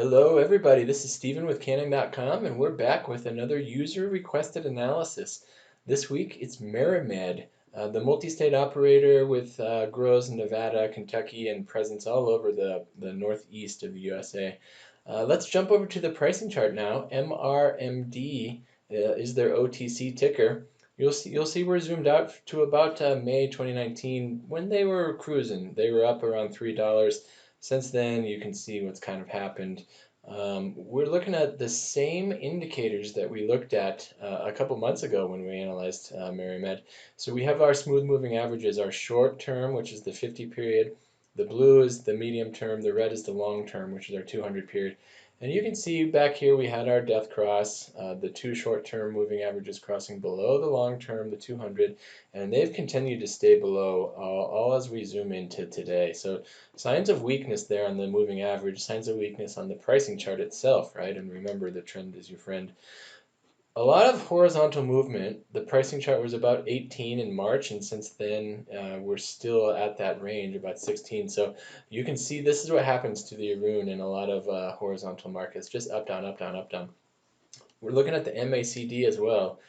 Hello everybody, this is Steven with Cannin.com and we're back with another user requested analysis. This week it's Marimed, the multi-state operator with grows in Nevada, Kentucky, and presence all over the northeast of the USA. Let's jump over to the pricing chart now. MRMD is their OTC ticker. You'll see we're zoomed out to about May 2019 when they were cruising. They were up around $3. Since then, you can see what's kind of happened. We're looking at the same indicators that we looked at a couple months ago when we analyzed Marimed. So we have our smooth moving averages, our short term, which is the 50 period. The blue is the medium term. The red is the long term, which is our 200 period. And you can see back here we had our death cross, the two short-term moving averages crossing below the long-term, the 200, and they've continued to stay below all as we zoom into today. So signs of weakness there on the moving average, signs of weakness on the pricing chart itself, right? And remember, the trend is your friend. A lot of horizontal movement. The pricing chart was about 18 in March, and since then we're still at that range, about 16. So you can see this is what happens to the Aroon in a lot of horizontal markets, just up, down, up, down, up, down. We're looking at the MACD as well.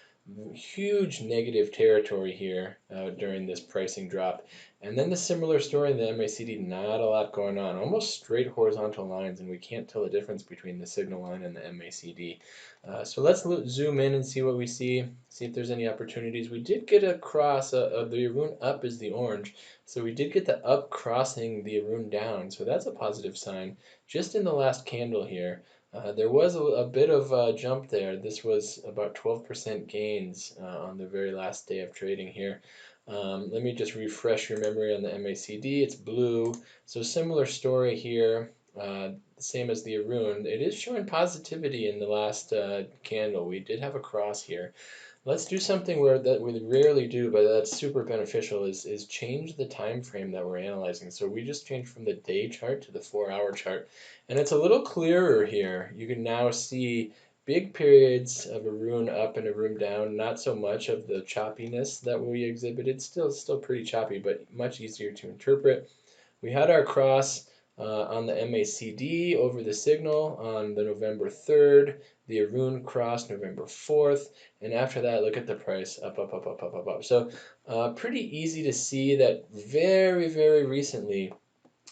Huge negative territory here during this pricing drop. And then the similar story in the MACD, not a lot going on. Almost straight horizontal lines, and we can't tell the difference between the signal line and the MACD. So let's zoom in and see what we see if there's any opportunities. We did get a cross of the Aroon up is the orange. So we did get the up crossing the Aroon down. So that's a positive sign just in the last candle here. There was a bit of a jump there. This was about 12% gains on the very last day of trading here. Let me just refresh your memory on the MACD. It's blue. So similar story here. Same as the Aroon. It is showing positivity in the last candle. We did have a cross here. Let's do something that we rarely do, but that's super beneficial, is change the time frame that we're analyzing. So we just changed from the day chart to the 4-hour chart, and it's a little clearer here. You can now see big periods of Aroon up and Aroon down, not so much of the choppiness that we exhibited. Still pretty choppy, but much easier to interpret. We had our cross on the MACD over the signal on the November 3rd. The Aroon crossed November 4th. And after that, look at the price, up, up, up, up, up, up, up. So pretty easy to see that very, very recently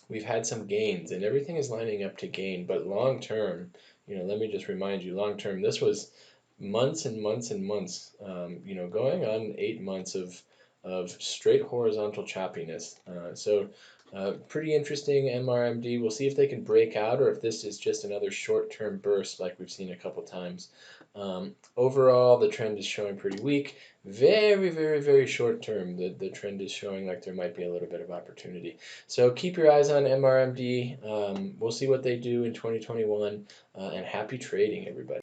we've had some gains and everything is lining up to gain. But long term, let me just remind you, long term, this was months and months and months, going on 8 months of straight horizontal choppiness. Pretty interesting MRMD. We'll see if they can break out or if this is just another short-term burst like we've seen a couple times. Overall, the trend is showing pretty weak. Very, very, very short term, the trend is showing like there might be a little bit of opportunity. So keep your eyes on MRMD. We'll see what they do in 2021, and happy trading, everybody.